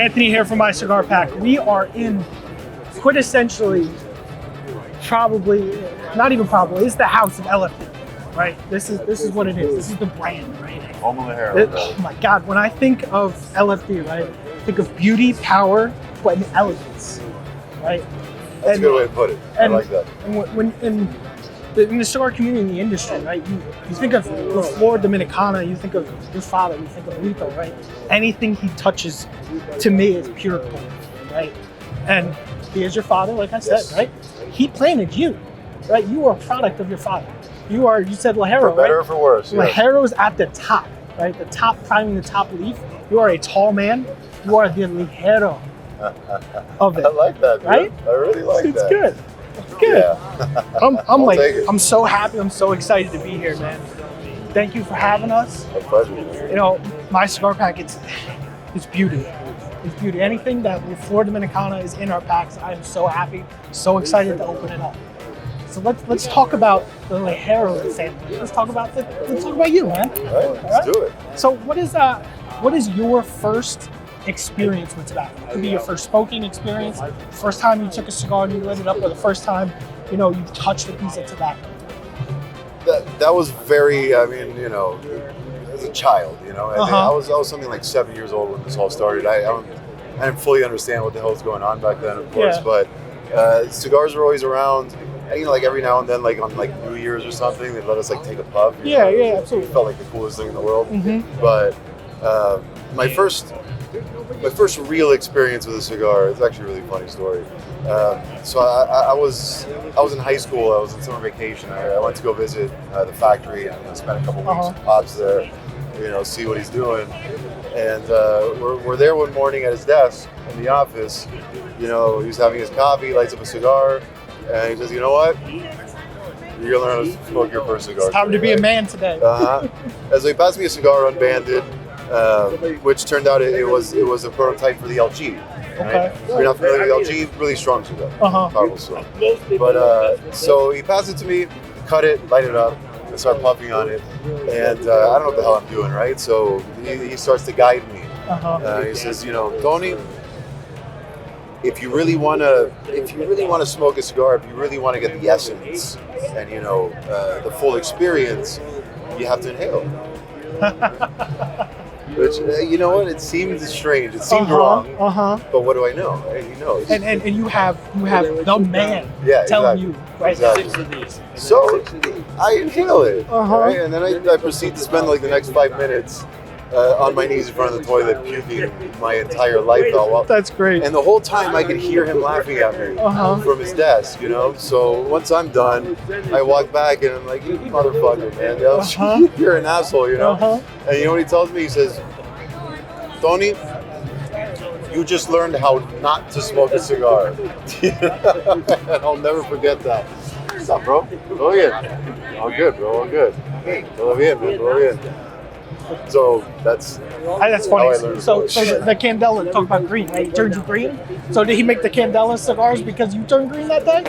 Anthony here from My Cigar Pack. We are in quintessentially, it's the house of Lfd, right? This is what it is. This is the brand, right? Home of the Hero. Oh my God, when I think of Lfd, right, I think of beauty, power, but elegance, right? That's a good way to put it. I like that. And when in the cigar community, in the industry, right, you think of La Flor Dominicana, you think of your father, you think of Lito, right? Anything he touches, to me, is pure gold, right? And he is your father, like I said, right? He planted you, right? You are a product of your father. You said Ligero, for better right? or for worse. Ligero's at the top, right? The top, priming the top leaf. You are a tall man. You are the Ligero of it. I like that, dude. Right? I really like that. It's good. It's good. Yeah. I'm so happy. I'm so excited to be here, man. Thank you for having us. My pleasure. You know, My Cigar Pack, it's beauty. It's beauty. Anything that Flor Dominicana is in our packs, I'm so happy, so excited to open it up. So let's talk about the Ligero family. Let's talk about you, man. All right, let's do it. So what is your first experience with tobacco? It could be your first smoking experience, first time you took a cigar and you lit it up, or the first time, you touched a piece of tobacco. That was very, as a child, I was something like 7 years old when this all started. I didn't fully understand what the hell was going on back then, of course, but cigars were always around. And, like every now and then, like on like New Year's or something, they'd let us like take a puff. Absolutely. It felt like the coolest thing in the world. Mm-hmm. But my first real experience with a cigar, it's actually a really funny story. So I was in high school. I was on summer vacation. I went to go visit the factory and spent a couple weeks with Pops there. See what he's doing. And we're there one morning at his desk in the office. He was having his coffee, lights up a cigar, and he says, "You know what? You're gonna learn how to smoke your first cigar. It's time to be a man today." And so he passed me a cigar unbanded, which turned out it was a prototype for the LG. Right? Okay. If you're not familiar with LG, really strong cigar, powerful cigar. But so he passed it to me, cut it, light it up, and start puffing on it. And I don't know what the hell I'm doing, right? So he starts to guide me. He says, "Tony, if you really want to smoke a cigar, if you really want to get the essence and the full experience, you have to inhale." Which it seemed strange. It seemed wrong. But what do I know? He knows. And you have the man telling you, right? Exactly. So I inhale it, right? And then I proceed to spend like the next 5 minutes on my knees in front of the toilet, puking my entire life out. That's great. And the whole time I could hear him laughing at me from his desk, So once I'm done, I walk back and I'm like, "You motherfucker, man. You're an asshole, And you know what he tells me? He says, "Tony, you just learned how not to smoke a cigar." And I'll never forget that. What's up, bro? Todo bien? All good, bro. All good. Todo bien, man. Todo bien. So that's funny. So the Candela, talk about green, right? He turned you green. So did he make the Candela cigars because you turned green that day?